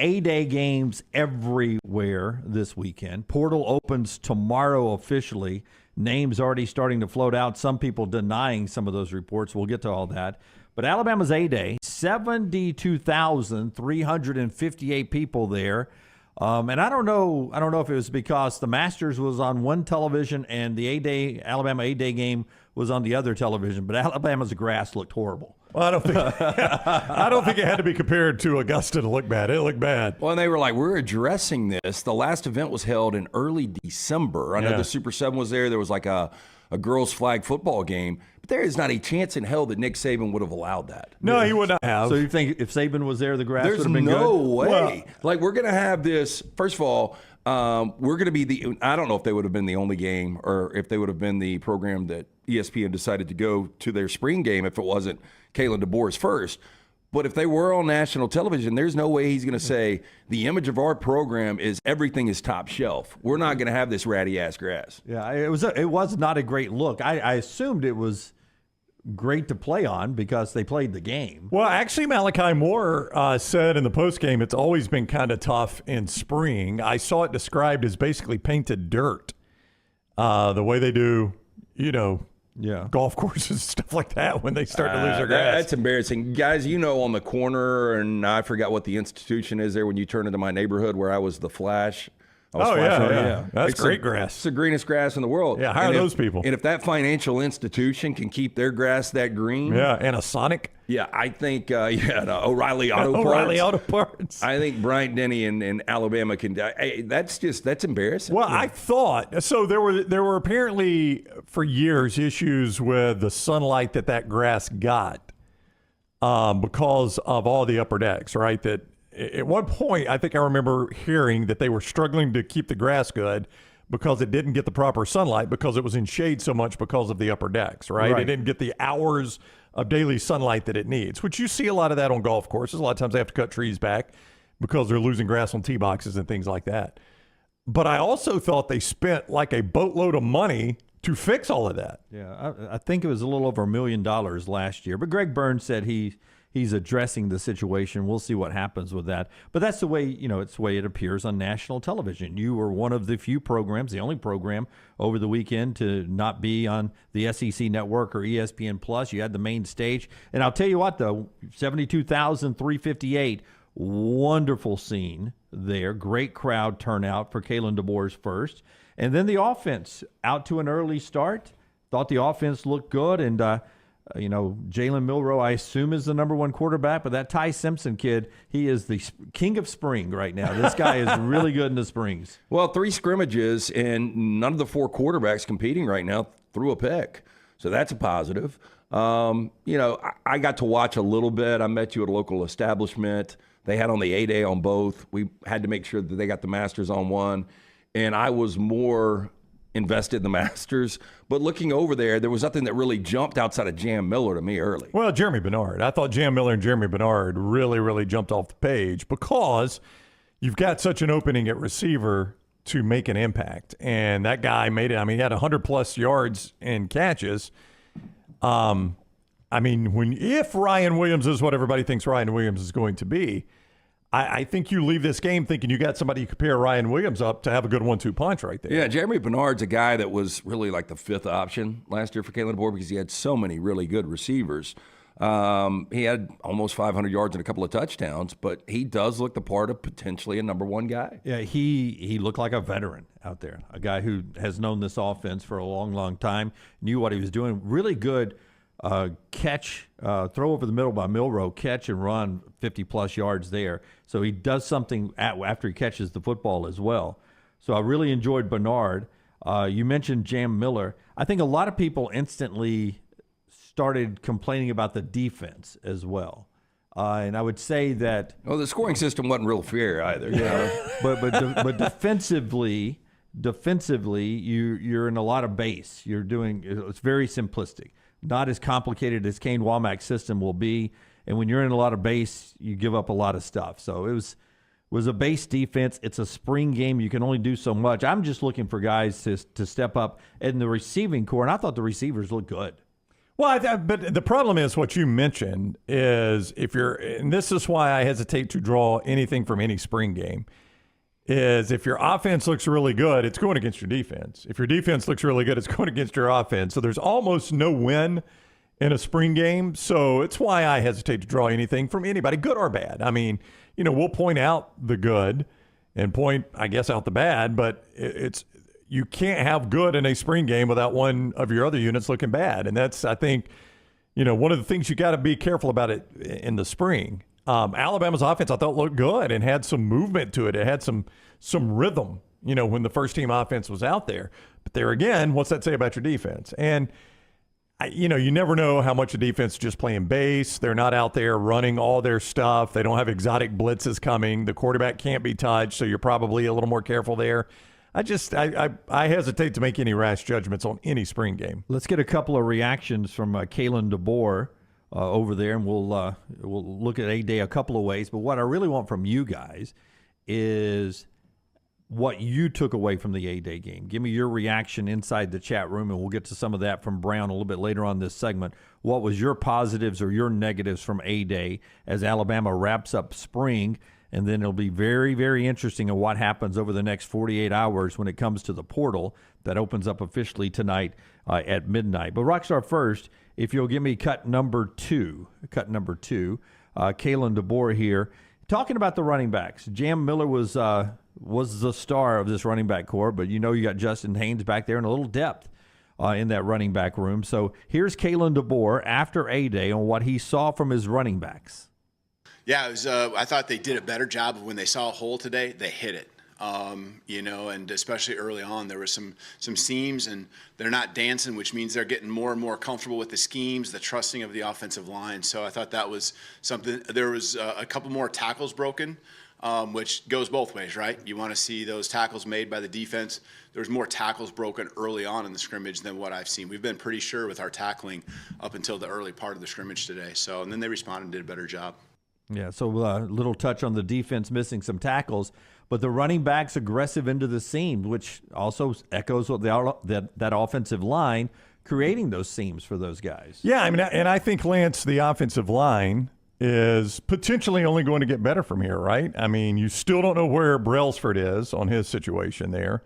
A-Day games everywhere this weekend. Portal opens tomorrow officially. Names already starting to float out. Some people denying some of those reports. We'll get to all that. But Alabama's A-Day, 72,358 people there. And I don't know if it was because the Masters was on one television and the Alabama A-Day game was on the other television, but Alabama's grass looked horrible. Well, I don't think it had to be compared to Augusta to look bad. It looked bad. Well, and they were like, we're addressing this. The last event was held in early December. I know the Super 7 was there. There was like a girls' flag football game. But there is not a chance in hell that Nick Saban would have allowed that. No, he would not have. So you think if Saban was there, the grass would have been good? There's no way. Well, we're going to have this. First of all, we're going to be I don't know if they would have been the only game or if they would have been the program that ESPN decided to go to their spring game if it wasn't Kalen DeBoer's first. But if they were on national television, there's no way he's going to say the image of our program is everything is top shelf. We're not going to have this ratty-ass grass. Yeah, it was not a great look. I assumed it was great to play on because they played the game. Well, actually, Malachi Moore said in the postgame it's always been kind of tough in spring. I saw it described as basically painted dirt, the way they do, golf courses, stuff like that when they start to lose their grass. That's embarrassing. Guys, on the corner, and I forgot what the institution is there when you turn into my neighborhood where I was the Flash. Yeah. That's great grass. It's the greenest grass in the world. Yeah, hire those people. And if that financial institution can keep their grass that green. Yeah, and a Sonic. Yeah, I think, the O'Reilly Auto Parts. I think Bryant Denny and Alabama can. That's embarrassing. Well, I thought so. There were apparently for years issues with the sunlight that grass got because of all the upper decks, right? That at one point, I think I remember hearing that they were struggling to keep the grass good because it didn't get the proper sunlight because it was in shade so much because of the upper decks, right? It didn't get the hours of daily sunlight that it needs, which you see a lot of that on golf courses. A lot of times they have to cut trees back because they're losing grass on tee boxes and things like that. But I also thought they spent like a boatload of money to fix all of that. Yeah, I think it was a little over $1 million last year. But Greg Burns said he's addressing the situation. We'll see what happens with that. But that's the way, it's the way it appears on national television. You were one of the few programs, the only program over the weekend to not be on the SEC Network or ESPN Plus. You had the main stage. And I'll tell you what, though, 72,358, wonderful scene there. Great crowd turnout for Kalen DeBoer's first. And then the offense out to an early start. Thought the offense looked good. And, Jalen Milroe, I assume, is the number one quarterback, but that Ty Simpson kid, he is the king of spring right now. This guy is really good in the springs. Well, 3 scrimmages, and none of the 4 quarterbacks competing right now threw a pick. So that's a positive. I got to watch a little bit. I met you at a local establishment. They had on the A-Day on both. We had to make sure that they got the Masters on one. And I was more invested in the Masters, but looking over there was nothing that really jumped outside of Jam Miller to me early. Well, Jeremy Bernard. I thought Jam Miller and Jeremy Bernard really, really jumped off the page because you've got such an opening at receiver to make an impact. And that guy made it. I mean, he had 100-plus yards and catches. If Ryan Williams is what everybody thinks Ryan Williams is going to be, I think you leave this game thinking you got somebody you compare Ryan Williams up to have a good 1-2 punch right there. Yeah, Jeremy Bernard's a guy that was really like the 5th option last year for Kalen DeBoer because he had so many really good receivers. He had almost 500 yards and a couple of touchdowns, but he does look the part of potentially a number 1 guy. Yeah, he looked like a veteran out there, a guy who has known this offense for a long, long time, knew what he was doing. Really good catch, throw over the middle by Milroe, catch and run 50-plus yards there. So he does something after he catches the football as well. So I really enjoyed Bernard. You mentioned Jam Miller. I think a lot of people instantly started complaining about the defense as well. And I would say that... Well, the scoring system wasn't real fair either. Yeah, but defensively, you're in a lot of base. It's very simplistic. Not as complicated as Kane Womack's system will be. And when you're in a lot of base, you give up a lot of stuff. So it was a base defense. It's a spring game. You can only do so much. I'm just looking for guys to step up in the receiving core, and I thought the receivers looked good. Well, but the problem is what you mentioned is and this is why I hesitate to draw anything from any spring game, is if your offense looks really good, it's going against your defense. If your defense looks really good, it's going against your offense. So there's almost no win in a spring game. So it's why I hesitate to draw anything from anybody, good or bad. I mean, we'll point out the good and point, I guess, out the bad, but you can't have good in a spring game without one of your other units looking bad. And that's, I think, one of the things you got to be careful about it in the spring. Alabama's offense, I thought, looked good and had some movement to it. It had some rhythm, when the first team offense was out there. But there again, what's that say about your defense? And, you never know how much the defense is just playing base. They're not out there running all their stuff. They don't have exotic blitzes coming. The quarterback can't be touched, so you're probably a little more careful there. I hesitate to make any rash judgments on any spring game. Let's get a couple of reactions from Kalen DeBoer over there, and we'll look at A-Day a couple of ways. But what I really want from you guys is what you took away from the A-Day game. Give me your reaction inside the chat room, and we'll get to some of that from Brown a little bit later on this segment. What was your positives or your negatives from A-Day as Alabama wraps up spring? And then it'll be very, very interesting in what happens over the next 48 hours when it comes to the portal that opens up officially tonight at midnight. But Rockstar, first, if you'll give me cut number two, Kalen DeBoer here, talking about the running backs. Jam Miller was the star of this running back core, but you got Justin Haynes back there and a little depth in that running back room. So here's Kalen DeBoer after A-Day on what he saw from his running backs. Yeah, it was, I thought they did a better job of when they saw a hole today, they hit it. And especially early on, there were some seams, and they're not dancing, which means they're getting more and more comfortable with the schemes, the trusting of the offensive line. So I thought that was something. There was a couple more tackles broken, which goes both ways, right? You want to see those tackles made by the defense. There's more tackles broken early on in the scrimmage than what I've seen. We've been pretty sure with our tackling up until the early part of the scrimmage today. So, and then they responded and did a better job. Yeah, so a little touch on the defense missing some tackles, but the running backs aggressive into the seam, which also echoes what that offensive line creating those seams for those guys. Yeah, and I think, Lance, the offensive line is potentially only going to get better from here, right? I mean, you still don't know where Brailsford is on his situation there.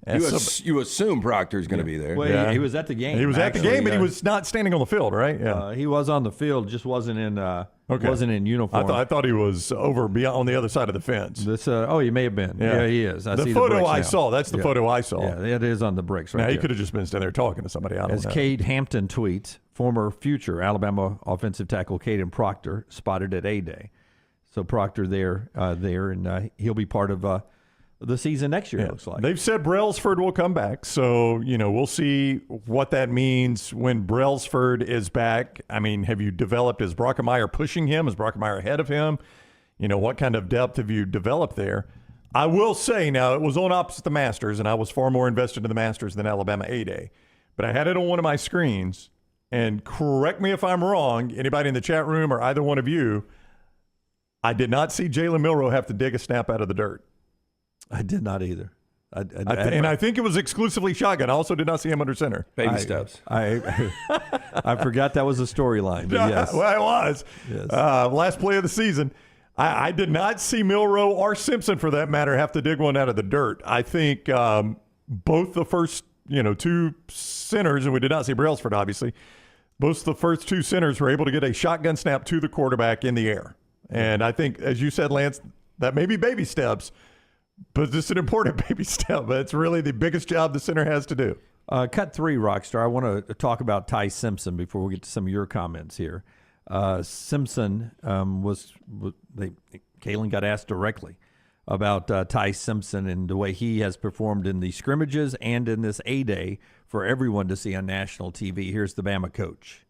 You assume Proctor's going to be there. Well, yeah. he was at the game. He was at the game, but he was not standing on the field, right? Yeah, he was on the field, just wasn't in uniform. I thought he was over beyond on the other side of the fence. He may have been. Yeah, he is. The photo I saw. That's the photo I saw. Yeah, it is on the bricks right now, there. he could have just been standing there talking to somebody. I don't know. As Cade Hampton tweets, former future Alabama offensive tackle Caden Proctor spotted at A-Day. So Proctor there, and he'll be part of the season next year, it looks like. They've said Brailsford will come back, so we'll see what that means when Brailsford is back. I mean, have you developed, is Brockemeyer pushing him? Is Brockemeyer ahead of him? What kind of depth have you developed there? I will say now, it was on opposite the Masters, and I was far more invested in the Masters than Alabama A-Day. But I had it on one of my screens, and correct me if I'm wrong, anybody in the chat room or either one of you, I did not see Jalen Milroe have to dig a snap out of the dirt. I did not either. I think it was exclusively shotgun. I also did not see him under center. Baby steps. I forgot that was a storyline. Yes. Well, it was. Yes. Last play of the season. I did not see Milroe or Simpson, for that matter, have to dig one out of the dirt. I think both the first two centers, and we did not see Brailsford, obviously, both the first two centers were able to get a shotgun snap to the quarterback in the air. And I think, as you said, Lance, that may be baby steps, but it's an important baby step. But it's really the biggest job the center has to do. Cut three, Rockstar. I want to talk about Ty Simpson before we get to some of your comments here. Simpson Kalen got asked directly about Ty Simpson and the way he has performed in the scrimmages and in this A-Day for everyone to see on national TV. Here's the Bama coach.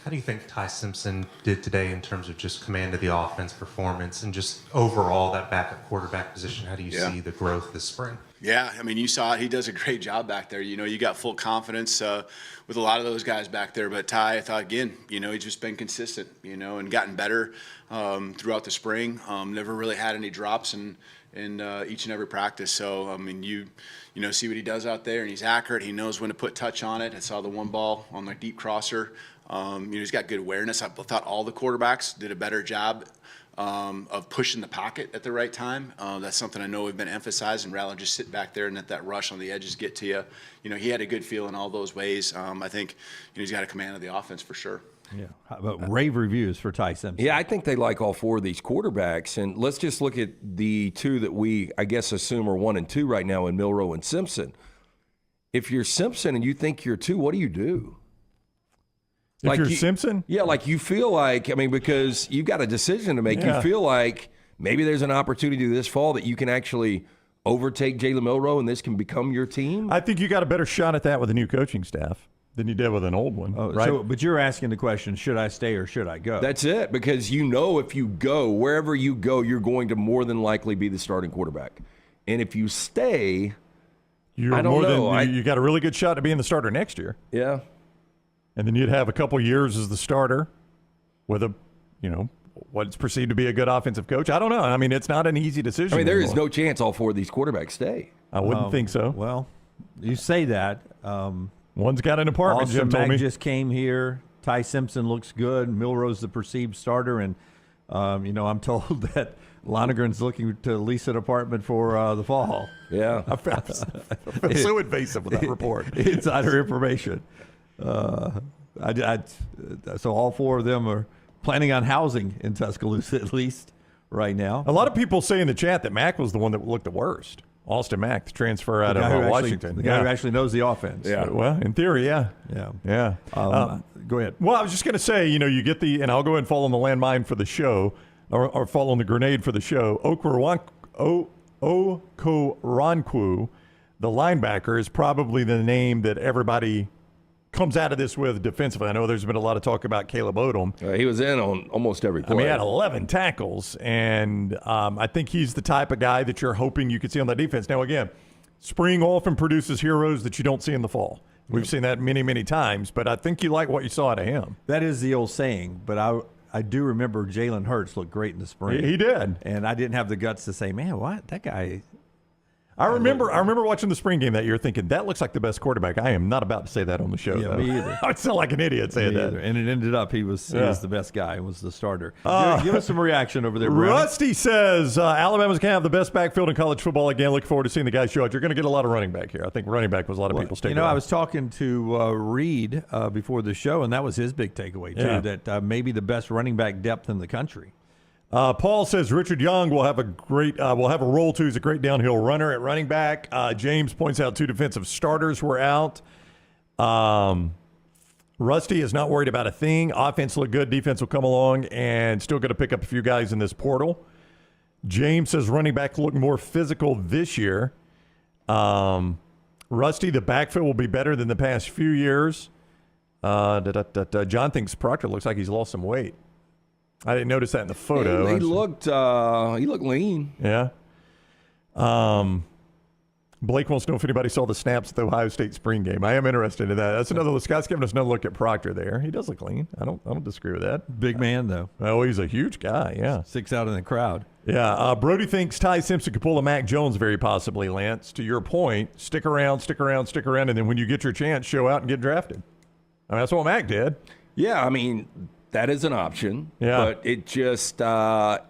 How do you think Ty Simpson did today in terms of just command of the offense, performance, and just overall that backup quarterback position? How do you see the growth this spring? Yeah, I mean, you saw it. He does a great job back there. You got full confidence with a lot of those guys back there. But Ty, I thought, again, he's just been consistent, and gotten better throughout the spring. Never really had any drops in each and every practice. So, I mean, you see what he does out there, and he's accurate. He knows when to put touch on it. I saw the one ball on the deep crosser. He's got good awareness. I thought all the quarterbacks did a better job of pushing the pocket at the right time. That's something I know we've been emphasizing, rather than just sit back there and let that rush on the edges get to you. He had a good feel in all those ways. I think he's got a command of the offense for sure. Yeah, but rave reviews for Ty Simpson. Yeah, I think they like all four of these quarterbacks. And let's just look at the two that we, I guess, assume are 1 and 2 right now in Milroe and Simpson. If you're Simpson and you think you're 2, what do you do? If you're Simpson? Yeah, you feel like, because you've got a decision to make. You feel like maybe there's an opportunity this fall that you can actually overtake Jalen Milroe and this can become your team. I think you got a better shot at that with a new coaching staff than you did with an old one. Oh, right? But you're asking the question, should I stay or should I go? That's it, because if you go, wherever you go, you're going to more than likely be the starting quarterback. And if you stay, I don't know. You got a really good shot at being the starter next year. Yeah. And then you'd have a couple years as the starter with what's perceived to be a good offensive coach. I don't know. I mean, it's not an easy decision. There is no chance all four of these quarterbacks stay. I wouldn't think so. Well, you say that. One's got an apartment, Austin Jim told Mack me. just came here. Ty Simpson looks good. Milroe's the perceived starter. And, I'm told that Lonegren's looking to lease an apartment for the fall. Yeah. I felt so invasive with that report. Insider information. So all four of them are planning on housing in Tuscaloosa, at least right now. A lot of people say in the chat that Mack was the one that looked the worst. Austin Mack, the transfer out of Washington. The guy who actually knows the offense. Yeah. Well, in theory, yeah. Yeah. Go ahead. Well, I was just going to say, you get and I'll go ahead and fall on the landmine for the show, or fall on the grenade for the show. Okoronkwo, the linebacker, is probably the name that everybody comes out of this with defensively. I know there's been a lot of talk about Caleb Odom. He was in on almost every play. He had 11 tackles, and I think he's the type of guy that you're hoping you could see on that defense. Now, again, spring often produces heroes that you don't see in the fall. We've seen that many, many times, but I think you like what you saw out of him. That is the old saying, but I do remember Jalen Hurts looked great in the spring. He did. And I didn't have the guts to say, man, what? That guy... I remember watching the spring game that year thinking, that looks like the best quarterback. I am not about to say that on the show. Yeah, though. me either. I would sound like an idiot saying that. And it ended up he was the best guy, was the starter. Give us some reaction over there, Brownie. Rusty says, Alabama's going to have the best backfield in college football again. Looking forward to seeing the guys show out. You're going to get a lot of running back here. I think running back was a lot of people's takeaway. I was talking to Reed before the show, and that was his big takeaway, too, that maybe the best running back depth in the country. Paul says Richard Young will have a role too. He's a great downhill runner at running back. James points out 2 defensive starters were out. Rusty is not worried about a thing. Offense looked good. Defense will come along and still going to pick up a few guys in this portal. James says running back look more physical this year. Rusty, the backfield will be better than the past few years. John thinks Proctor looks like he's lost some weight. I didn't notice that in the photo. He looked lean. Yeah. Blake wants to know if anybody saw the snaps at the Ohio State spring game. I am interested in that. That's another look. Scott's giving us another look at Proctor there. He does look lean. I don't disagree with that. Big man, though. Oh, he's a huge guy, yeah. Sticks out in the crowd. Yeah. Brody thinks Ty Simpson could pull a Mac Jones very possibly, Lance. To your point, stick around, and then when you get your chance, show out and get drafted. I mean, that's what Mac did. Yeah, that is an option. Yeah. But it just,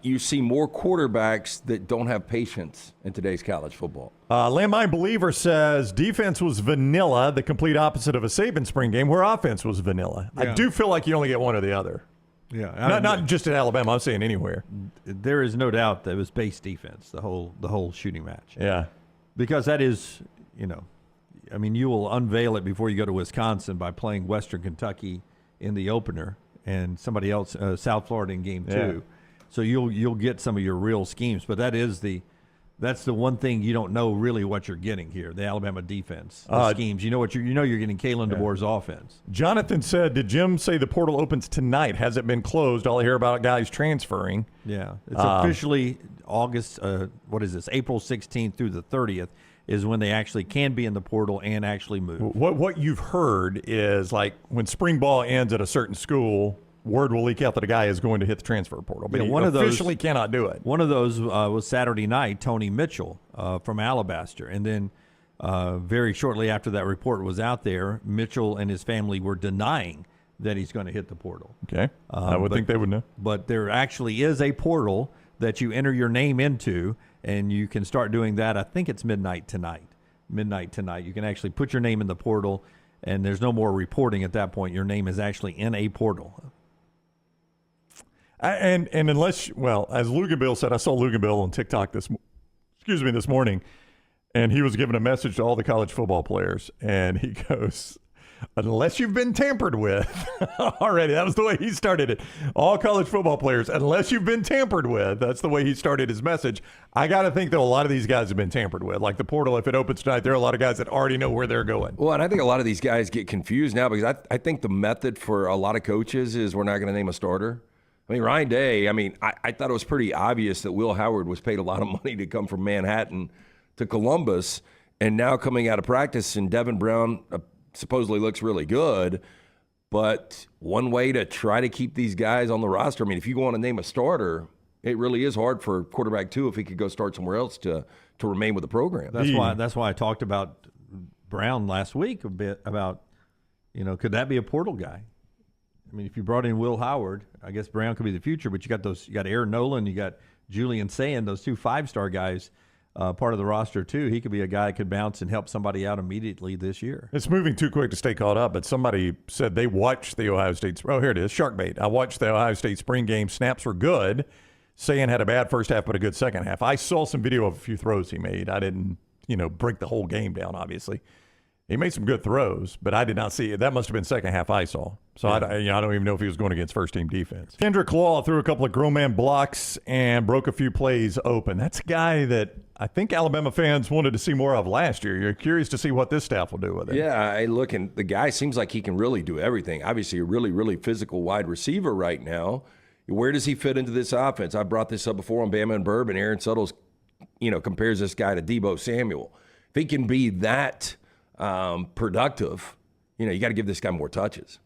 you see more quarterbacks that don't have patience in today's college football. Landmine Believer says defense was vanilla, the complete opposite of a Saban spring game where offense was vanilla. Yeah. I do feel like you only get one or the other. Yeah. Not just at Alabama. I'm saying anywhere. There is no doubt that it was base defense, the whole shooting match. Yeah. Because that is, you will unveil it before you go to Wisconsin by playing Western Kentucky in the opener and somebody else, South Florida in game 2. So you'll get some of your real schemes, but that is the That's the one thing you don't know really what you're getting here. The Alabama defense, the schemes. You know you're getting Kalen DeBoer's offense. Jonathan said, "Did Jim say the portal opens tonight? Has it been closed? All I hear about guys transferring." Yeah, it's officially August. What is this? April 16th through the 30th is when they actually can be in the portal and actually move. What you've heard is like when spring ball ends at a certain school, word will leak out that a guy is going to hit the transfer portal, but he officially cannot do it. One of those was Saturday night, Tony Mitchell from Alabaster. And then very shortly after that report was out there, Mitchell and his family were denying that he's going to hit the portal. Okay. I would think they would know. But there actually is a portal that you enter your name into, and you can start doing that. I think it's midnight tonight. You can actually put your name in the portal, and there's no more reporting at that point. Your name is actually in a portal. And unless, well, as Luganbill said, I saw Luganbill on TikTok this morning, and he was giving a message to all the college football players, and he goes, unless you've been tampered with, already, that was the way he started it. All college football players, unless you've been tampered with, that's the way he started his message. I got to think that a lot of these guys have been tampered with. Like the portal, if it opens tonight, there are a lot of guys that already know where they're going. Well, and I think a lot of these guys get confused now because I think the method for a lot of coaches is we're not going to name a starter. I mean, Ryan Day, I thought it was pretty obvious that Will Howard was paid a lot of money to come from Manhattan to Columbus, and now coming out of practice, and Devin Brown supposedly looks really good. But one way to try to keep these guys on the roster, I mean, if you want to name a starter, it really is hard for quarterback 2 if he could go start somewhere else to remain with the program. That's why I talked about Brown last week a bit about, could that be a portal guy? I mean, if you brought in Will Howard, I guess Brown could be the future, but you got Aaron Nolan, you got Julian Sand, those 2 5-star guys, part of the roster too. He could be a guy that could bounce and help somebody out immediately this year. It's moving too quick to stay caught up, but somebody said they watched the Ohio State. Oh, here it is, Sharkbait. I watched the Ohio State spring game. Snaps were good. Sand had a bad first half, but a good second half. I saw some video of a few throws he made. I didn't, break the whole game down, obviously. He made some good throws, but I did not see it. That must have been second half I saw. So I don't even know if he was going against first-team defense. Kendrick Law threw a couple of grown man blocks and broke a few plays open. That's a guy that I think Alabama fans wanted to see more of last year. You're curious to see what this staff will do with it. Yeah, look, and the guy seems like he can really do everything. Obviously, a really, really physical wide receiver right now. Where does he fit into this offense? I brought this up before on Bama and Bourbon. Aaron Suttles, compares this guy to Deebo Samuel. If he can be that productive, you got to give this guy more touches.